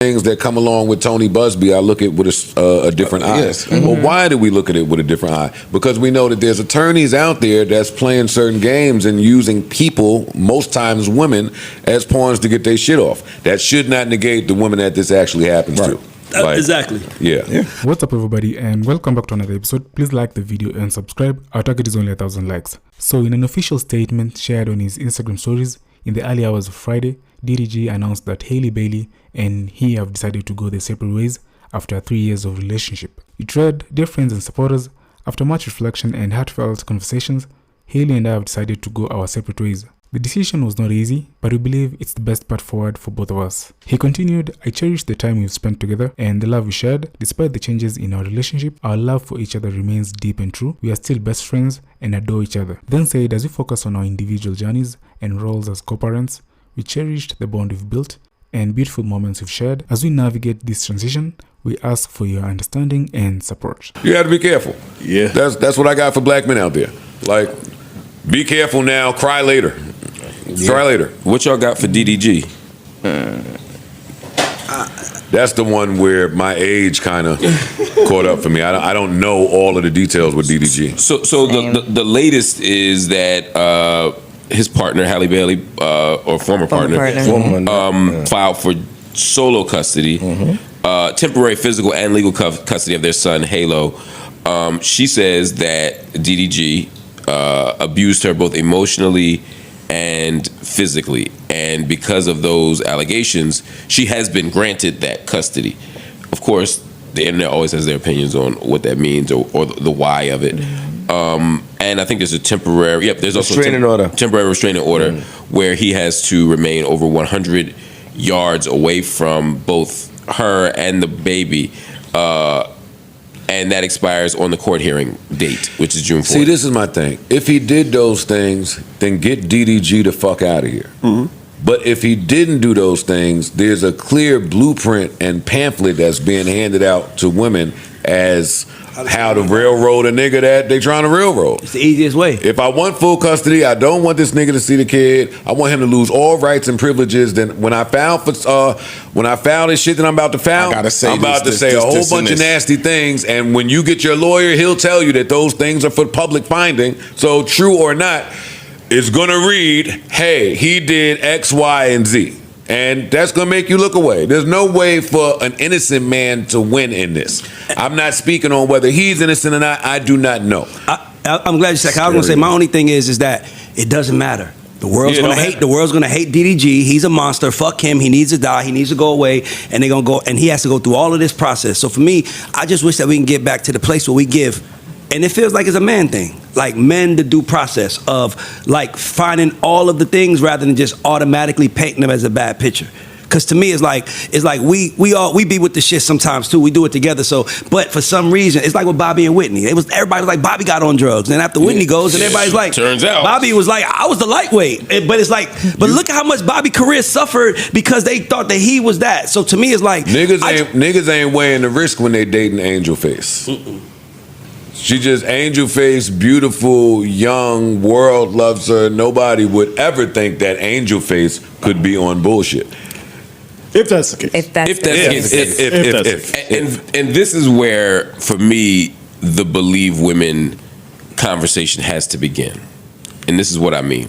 things that come along with Tony Busby, I look at with a different eye. Yes. Well, why do we look at it with a different eye? Because we know that there's attorneys out there that's playing certain games and using people, most times women, as pawns to get their shit off. That should not negate the women that this actually happens to. Exactly. Yeah. What's up, everybody, and welcome back to another episode. Please like the video and subscribe. Our target is only 1,000 likes. So, in an official statement shared on his Instagram stories in the early hours of Friday, DDG announced that Hailey Bailey and he have decided to go their separate ways after 3 years of relationship. It read, "Dear friends and supporters, after much reflection and heartfelt conversations, Hailey and I have decided to go our separate ways. The decision was not easy, but we believe it's the best path forward for both of us." He continued, "I cherish the time we've spent together and the love we shared. Despite the changes in our relationship, our love for each other remains deep and true. We are still best friends and adore each other." Then said, "As we focus on our individual journeys and roles as co-parents, we cherished the bond we've built and beautiful moments we've shared. As we navigate this transition, we ask for your understanding and support." You have to be careful. Yeah. That's what I got for black men out there. Like, be careful now, cry later. Try later. What y'all got for DDG? That's the one where my age kind of caught up for me. I don't know all of the details with DDG. So the latest is that his partner Halle Bailey, or former partner, filed for solo custody, temporary physical and legal custody of their son Halo. She says that DDG abused her both emotionally and physically, and because of those allegations, she has been granted that custody. Of course, the internet always has their opinions on what that means or the why of it. And I think there's a temporary, there's also temporary restraining order where he has to remain over 100 yards away from both her and the baby. And that expires on the court hearing date, which is June 4th. See, this is my thing. If he did those things, then get DDG the fuck out of here. But if he didn't do those things, there's a clear blueprint and pamphlet that's being handed out to women as how to railroad a nigga that they trying to railroad. It's the easiest way. If I want full custody, I don't want this nigga to see the kid. I want him to lose all rights and privileges. Then when I file this shit that I'm about to file, I'm about to say a whole bunch of nasty things. And when you get your lawyer, he'll tell you that those things are for public finding. So true or not, it's gonna read, "Hey, he did X, Y, and Z." And that's going to make you look away. There's no way for an innocent man to win in this. I'm not speaking on whether he's innocent or not. I do not know. I'm glad you said. I was going to say, my only thing is that it doesn't matter. The world's gonna hate. The world's gonna hate DDG. He's a monster. Fuck him. He needs to die. He needs to go away. And they're gonna go. And he has to go through all of this process. So for me, I just wish that we can get back to the place where we give. And it feels like it's a man thing, like men the due process of like finding all of the things rather than just automatically painting them as a bad picture. Because to me, it's like we be with the shit sometimes too. We do it together. So, but for some reason, it's like with Bobby and Whitney. Everybody was like Bobby got on drugs, and after Whitney goes, and everybody's like, turns out Bobby was like, I was the lightweight. But it's like, but look at how much Bobby's career suffered because they thought that he was that. So to me, it's like niggas ain't weighing the risk when they dating Angel Face. She just angel face, beautiful, young, world loves her. Nobody would ever think that Angel Face could be on bullshit. If that's the case. And this is where, for me, the believe women conversation has to begin. And this is what I mean.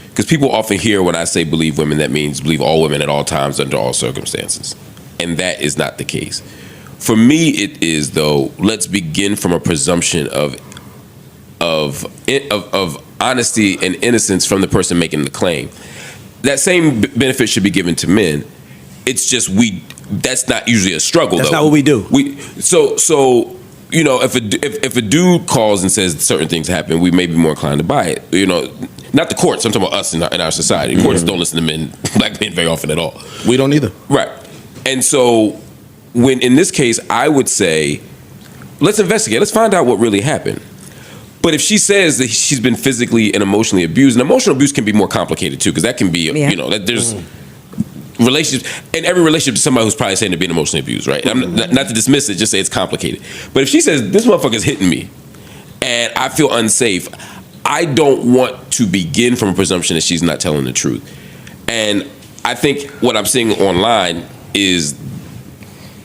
Because people often hear when I say believe women, that means believe all women at all times under all circumstances. And that is not the case. For me, it is, though, let's begin from a presumption of honesty and innocence from the person making the claim. That same benefit should be given to men. It's just that's not usually a struggle. That's not what we do. So you know, if a dude calls and says certain things happen, we may be more inclined to buy it. You know, not the courts. I'm talking about us in our society. Courts don't listen to black men very often at all. We don't either. Right. And so, when in this case, I would say, let's investigate. Let's find out what really happened. But if she says that she's been physically and emotionally abused, and emotional abuse can be more complicated too, because that can be, you know, that there's relationships, in every relationship, somebody who's probably saying they're being emotionally abused, right? I'm not to dismiss it, just say it's complicated. But if she says, this motherfucker's hitting me, and I feel unsafe, I don't want to begin from a presumption that she's not telling the truth. And I think what I'm seeing online is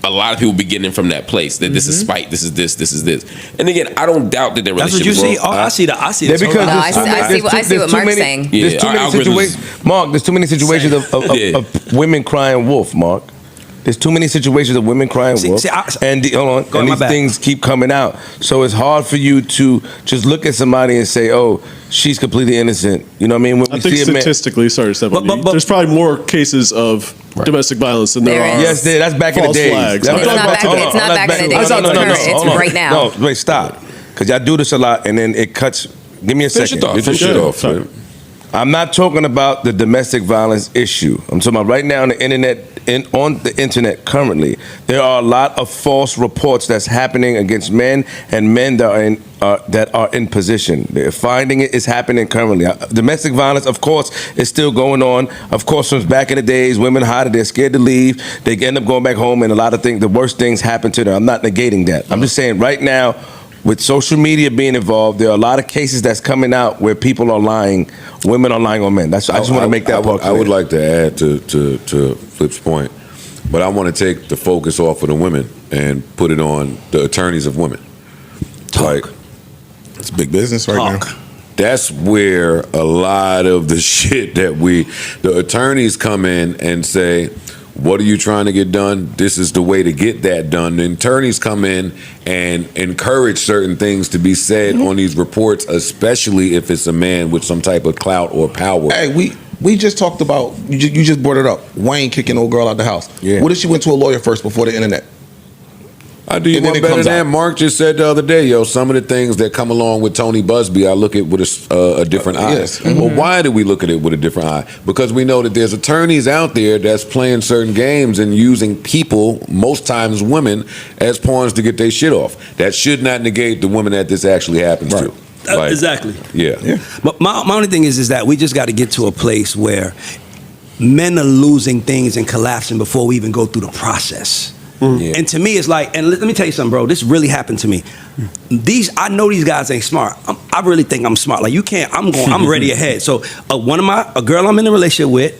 a lot of people be getting from that place that this is spite, this is this, this is this. And again, I don't doubt that their relationship. That's what you see. I see the because I see what Mark's saying. There's too many situations, Mark. There's too many situations of women crying wolf, Mark. There's too many situations of women crying wolf, and these things keep coming out. So it's hard for you to just look at somebody and say, "Oh, she's completely innocent." You know what I mean? When I think statistically, there's probably more cases of domestic violence than there are. Yes, that's back in the days. Flags. It's not back in the days. It's right now. No, wait, stop. Because y'all do this a lot, and then it cuts. Give me a second. Get your shit off. I'm not talking about the domestic violence issue. I'm talking about right now on the internet. On the internet currently, there are a lot of false reports that's happening against men and men that are in position. They're finding it is happening currently. Domestic violence, of course, is still going on. Of course, from back in the days, women hide, they're scared to leave. They end up going back home, and a lot of things, the worst things happen to them. I'm not negating that. I'm just saying right now, with social media being involved, there are a lot of cases that's coming out where people are lying, women are lying on men. I just want to make that part clear. I would like to add to Flip's point, but I want to take the focus off of the women and put it on the attorneys of women. Like, it's big business right now. That's where a lot of the shit that the attorneys come in and say, what are you trying to get done? This is the way to get that done. The attorneys come in and encourage certain things to be said on these reports, especially if it's a man with some type of clout or power. Hey, we just talked about, you just brought it up, Wayne kicking old girl out the house. Yeah. What if she went to a lawyer first before the internet? I do you one better than that. Mark just said the other day, some of the things that come along with Tony Busby, I look at with a different eye. Yes. Well, why do we look at it with a different eye? Because we know that there's attorneys out there that's playing certain games and using people, most times women, as pawns to get their shit off. That should not negate the women that this actually happens to. Exactly. Yeah. But my only thing is that we just got to get to a place where men are losing things and collapsing before we even go through the process. Yeah. And to me, it's like, and let me tell you something, bro. This really happened to me. I know these guys ain't smart. I really think I'm smart. Like, you can't. I'm ready ahead. So a girl I'm in a relationship with,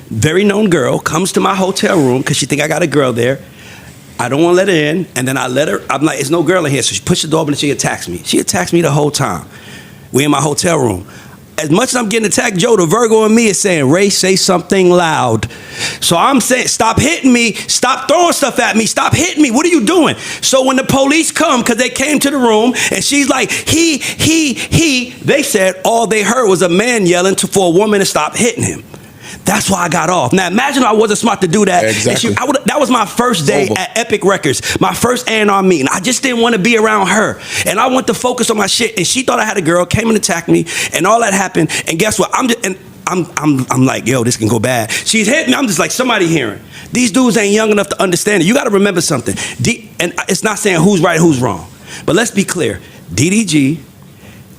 very known girl, comes to my hotel room because she think I got a girl there. I don't want to let her in, and then I let her. I'm like, there's no girl in here. So she pushed the door open and she attacks me. She attacks me the whole time. We in my hotel room. As much as I'm getting attacked, Joe, the Virgo in me is saying, Ray, say something loud. So I'm saying, stop hitting me. Stop throwing stuff at me. Stop hitting me. What are you doing? So when the police come, because they came to the room, and she's like, he, they said all they heard was a man yelling for a woman to stop hitting him. That's why I got off. Now imagine I wasn't smart to do that. Exactly. That was my first day at Epic Records, my first A&R meeting. I just didn't want to be around her, and I want to focus on my shit. And she thought I had a girl, came and attacked me, and all that happened. And guess what? I'm like, yo, this can go bad. She's hitting me. I'm just like, somebody hearing. These dudes ain't young enough to understand it. You got to remember something. And it's not saying who's right, who's wrong, but let's be clear. DDG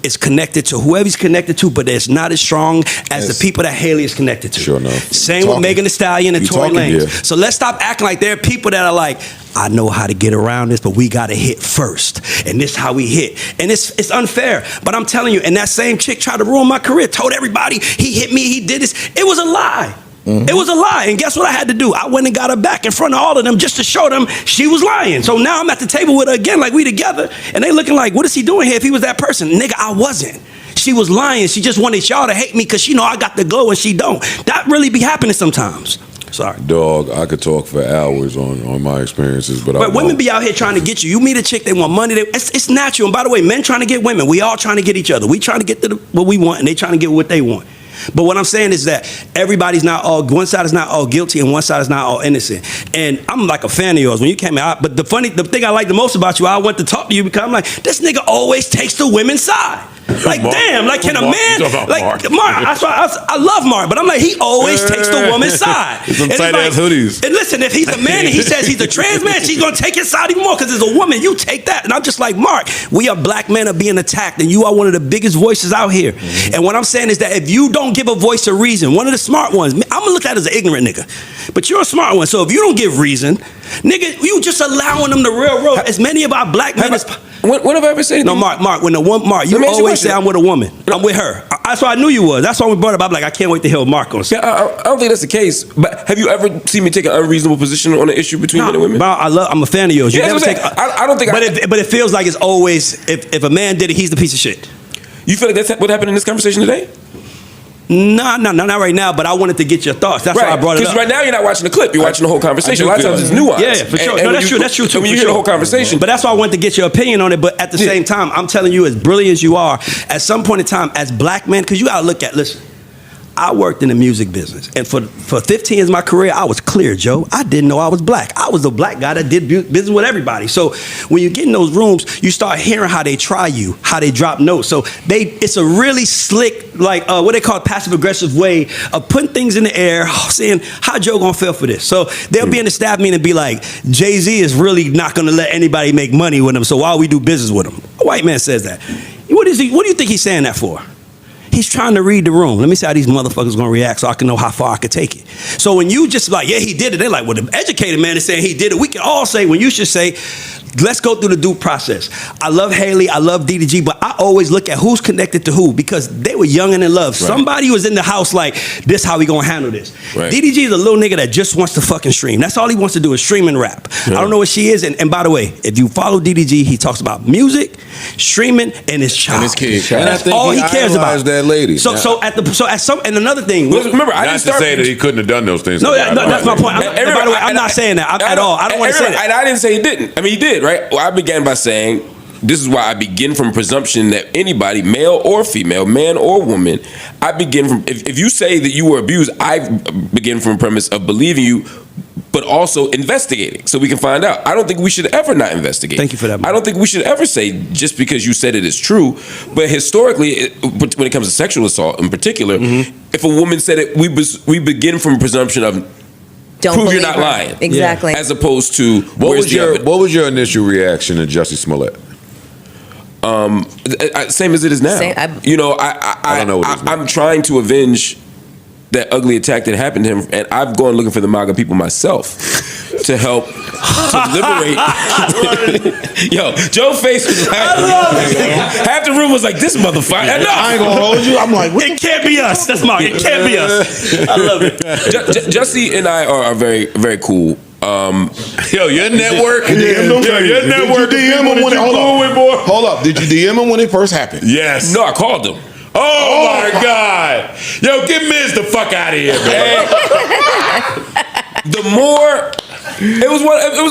is connected to whoever he's connected to, but it's not as strong as the people that Haley is connected to. Sure enough. Same with Megan Thee Stallion and Tory Lanez. So let's stop acting like there are people that are like, I know how to get around this, but we got to hit first. And this is how we hit. And it's unfair. But I'm telling you, and that same chick tried to ruin my career, told everybody he hit me, he did this. It was a lie. It was a lie. And guess what I had to do? I went and got her back in front of all of them just to show them she was lying. So now I'm at the table with her again, like we together. And they looking like, what is he doing here if he was that person? Nigga, I wasn't. She was lying. She just wanted y'all to hate me because she know I got the glow and she don't. That really be happening sometimes. Sorry. Dog, I could talk for hours on my experiences, but women be out here trying to get you. You meet a chick, they want money. It's natural. And by the way, men trying to get women. We all trying to get each other. We trying to get to what we want and they trying to get what they want. But what I'm saying is that everybody's not all, one side is not all guilty and one side is not all innocent. And I'm like a fan of yours when you came out. But the thing I like the most about you, I went to talk to you because I'm like, this nigga always takes the women's side. Like, damn, like, can a man, like, Mark, I love Mark, but I'm like, he always takes the woman's side. Some tight ass hoodies. And listen, if he's a man and he says he's a trans man, she's gonna take his side even more because as a woman, you take that. And I'm just like, Mark, we are black men are being attacked and you are one of the biggest voices out here. And what I'm saying is that if you don't give a voice a reason, one of the smart ones, I'm gonna look at it as an ignorant nigga, but you're a smart one. So if you don't give reason, nigga, you just allowing them to railroad as many of our black men as When have I ever said anything? No, Mark. When the one Mark, you always say I'm with a woman. I'm with her. That's why I knew you was. That's why we brought it up. I'm like, I can't wait to hear what Mark gonna say. Yeah, I don't think that's the case. But have you ever seen me take an unreasonable position on an issue between men and women? I'm a fan of yours. You never take. I don't think. But it feels like it's always if a man did it, he's the piece of shit. You feel like that's what happened in this conversation today? No, not right now. But I wanted to get your thoughts. That's why I brought it up. Because right now you're not watching the clip. You're watching the whole conversation. A lot of times it's nuanced. Yeah, for sure. No, that's true. That's true too. And when you hear the whole conversation, but that's why I wanted to get your opinion on it. But at the same time, I'm telling you, as brilliant as you are, at some point in time, as black men, because you gotta look at. Listen, I worked in the music business, and for 15 years of my career, I was clear, Joe. I didn't know I was black. I was the black guy that did business with everybody. So when you get in those rooms, you start hearing how they try you, how they drop notes. So it's a really slick, like what they call passive aggressive way of putting things in the air, saying how Joe gonna feel for this. So they'll be in the staff meeting and be like, Jay-Z is really not gonna let anybody make money with him. So why we do business with him? A white man says that. What do you think he's saying that for? He's trying to read the room. Let me see how these motherfuckers gonna react so I can know how far I could take it. So when you just like, yeah, he did it, they're like, well, the educated man is saying he did it. We can all say, when you should say, let's go through the due process. I love Haley, I love DDG, but I always look at who's connected to who because they were young and in love. Right. Somebody was in the house like, this how we gonna handle this. Right. DDG is a little nigga that just wants to fucking stream. That's all he wants to do is stream and rap. Yeah. I don't know what she is. And by the way, if you follow DDG, he talks about music, streaming, and his child. And his kid. And that's all he cares about. That lady. And another thing. Remember, I didn't say that he couldn't have done those things. No, that's my point. By the way, I'm not saying that at all. I don't want to say that. And I didn't say he didn't. I mean, he did, right? Well, I began by saying, this is why I begin from presumption that anybody, male or female, man or woman, I begin from, if you say that you were abused, I begin from a premise of believing you, but also investigating so we can find out. I don't think we should ever not investigate. Thank you for that, man. I don't think we should ever say just because you said it is true, but historically, when it comes to sexual assault in particular, if a woman said it, we begin from a presumption of prove you're not lying. Exactly. As opposed to what was your initial reaction to Jussie Smollett? Same as it is now. I don't know what it is now. I'm trying to avenge that ugly attack that happened to him, and I've gone looking for the MAGA people myself to help to liberate. Yo, Joe's face was like, half the room was like, this motherfucker. I ain't gonna hold you. I'm like, it can't be us. That's Mark. It can't be us. I love it. Jussie and I are very, very cool. Yo, your network. Your network. Did you DM him when hold up. Did you DM him when it first happened? Yes. No, I called him. Oh my God. Yo, get Miz the fuck out of here, man. The more it was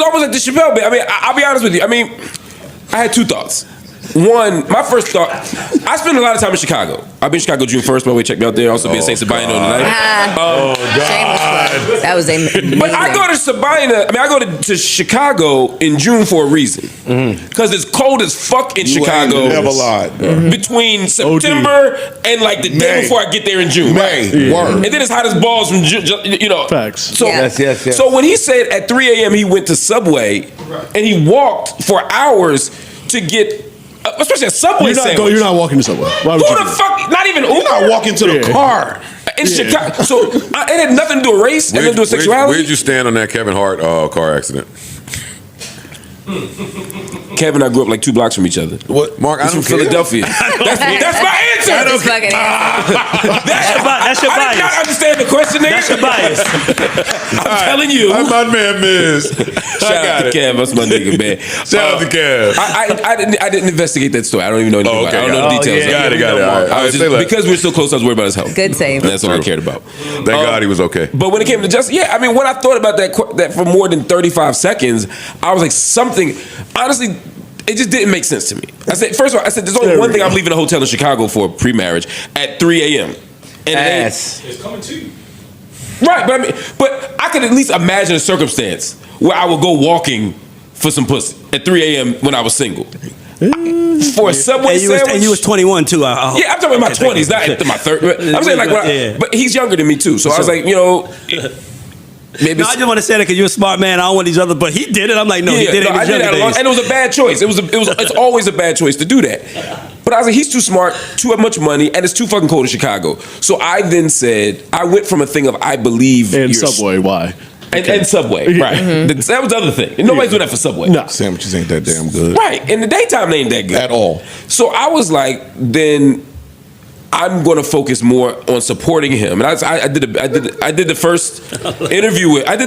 almost like the Chappelle bit. I mean, I'll be honest with you. I mean, I had two thoughts. One, my first thought, I spend a lot of time in Chicago. I've been in Chicago June 1st, by the way, check me out there. Also been in St. Sabina tonight. Oh, God. That was amazing. But I go to Sabina, I go to Chicago in June for a reason. Because it's cold as fuck in Chicago. Never lied. Between September and like the day before I get there in June. May. Word. And then it's hot as balls from, you know. Facts. So, Yes. So when he said at 3 a.m. he went to Subway and he walked for hours to get, especially a Subway sandwich. You're not walking to Subway. Why would Who the fuck? Not even Uber. You're not walking to the car. In Chicago. So it had nothing to do with race, nothing to do with sexuality. Where'd you stand on that Kevin Hart car accident? Kevin and I grew up like 2 blocks from each other. What? Mark, I'm from Philadelphia. That's my answer. That's your bias. I did not understand the question there. That's your bias. I'm telling you. I'm my man, Miz. Shout out to Kev. That's my nigga, man. Shout out to Kev. I didn't investigate that story. I don't even know anything about it. I don't know the details. Got it. I was just, because we're so close, I was worried about his health. Good save. And that's all I cared about. Thank God he was okay. But when it came to Jussie, I mean, when I thought about that for more than 35 seconds, I was like, something, honestly, it just didn't make sense to me. I said, first of all, there's only one thing I'm leaving a hotel in Chicago for pre-marriage at 3 a.m. And it's coming to you. Right, but I could at least imagine a circumstance where I would go walking for some pussy at 3 a.m. when I was single. For a Subway sandwich. And you was 21 too. Yeah, I'm talking about my 20s, not my 30s. I'm saying like, but he's younger than me too. So I was like, you know. Maybe I just want to say that because you're a smart man. I don't want these other, but he did it. I'm like, no, he did it. I did that and it was a bad choice. It's always a bad choice to do that. But I was like, he's too smart, too much money, and it's too fucking cold in Chicago. So I then said, I went from a thing of I believe and Subway. Why? and Subway, right? That was the other thing. And nobody's doing that for Subway. No. Sandwiches ain't that damn good. Right. In the daytime, they ain't that good. At all. So I was like, then I'm going to focus more on supporting him. And I did the first interview with him.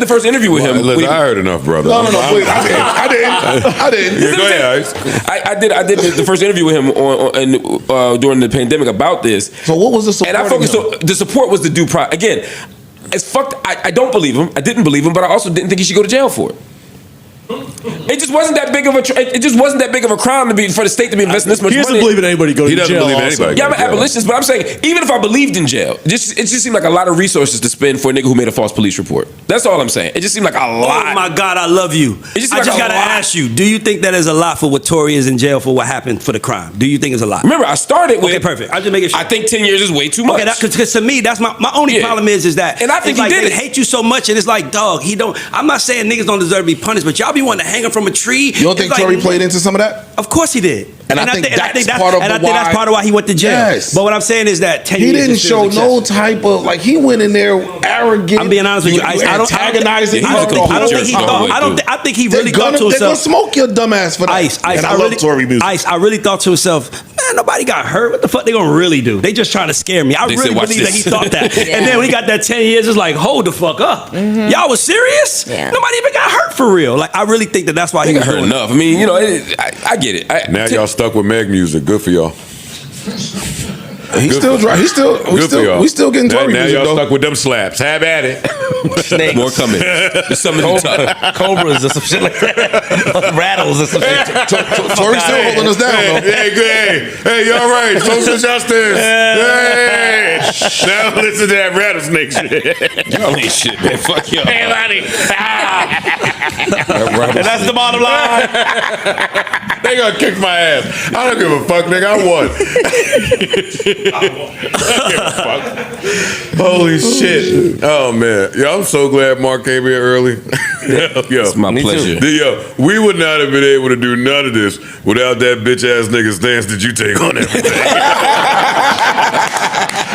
Listen, I heard enough, brother. No, wait, I didn't. Yeah, go ahead, Ice. I did the first interview with him during the pandemic about this. So what was the support? And I focused on the support was the due process. Again, it's fucked. I don't believe him. I didn't believe him, but I also didn't think he should go to jail for it. It just wasn't that big of a. It just wasn't that big of a crime for the state to be investing this much money. He doesn't believe in anybody going to jail. He doesn't believe in anybody. Yeah, I'm an abolitionist, but I'm saying even if I believed in jail, it just seemed like a lot of resources to spend for a nigga who made a false police report. That's all I'm saying. It just seemed like a lot. Oh my God, I love you. I just gotta ask you: do you think that is a lot for what Tory is in jail for? What happened for the crime? Do you think it's a lot? Remember, I started with. Okay, perfect. I'm just making sure. I think 10 years is way too much. Okay, because to me, that's my only problem is that. And I think he did they hate you so much, and it's like, dog, he don't. I'm not saying niggas don't deserve to be punished, but y'all be wanting to hang him from a tree. You don't think Tory played into some of that? Of course he did. And I think that's part of why. And I think that's part of why he went to jail. Yes. But what I'm saying is that 10 he years didn't show no type of like he went in there arrogant. I'm being honest with you. I antagonizing. don't think he thought. I think he really thought to himself. They're gonna smoke your dumb ass for that. Ice. And I love Tory music. Ice. I really thought to himself, man, nobody got hurt. What the fuck they gonna really do? They just trying to scare me. I really believe that he thought that. And then when he got that 10 years, it's like, hold the fuck up. Y'all was serious? Yeah. Nobody even got hurt for real. Like I really think that's why he got hurt enough. I mean, I get it. Now y'all stuck with Meg music. Good for y'all. We still getting Tory now music y'all though. stuck with them slaps. Have at it. Snakes. More coming. There's something Cobras or some shit like that. Rattles or some shit. Tory's still holding us down though. Hey, y'all right. Social justice. Hey. Now listen to that rattlesnake shit. Y'all ain't shit, man. Fuck y'all. Hey, Lonnie. And that's the bottom line. They gonna kick my ass. I don't give a fuck, nigga. I won. I don't give a fuck. Holy shit. Oh, man. Yo, I'm so glad Mark came here early. Yo, it's my pleasure. Yo, we would not have been able to do none of this without that bitch ass nigga stance that you take on everything.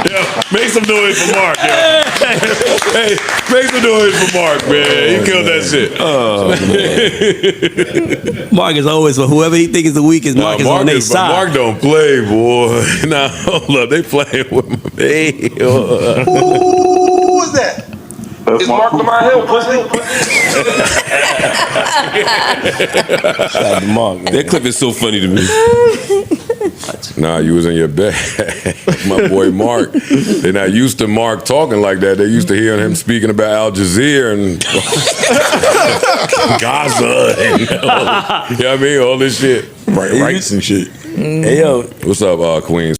Yo, make some noise for Mark, yo. Hey, make some noise for Mark, man. You killed that shit. Oh, man. Mark is always, for whoever he thinks is the weakest, Mark is on their side. Mark don't play, boy. Nah, hold up. They playing with me. Who was that? It's Mark Lamar Hill, pussy. That clip is so funny to me. Nah, you was in your bed. My boy Mark. They're not used to Mark talking like that. They're used to hearing him speaking about Al Jazeera and Gaza and you know what I mean? All this shit. Rights and shit. Hey, yo. What's up, Queens?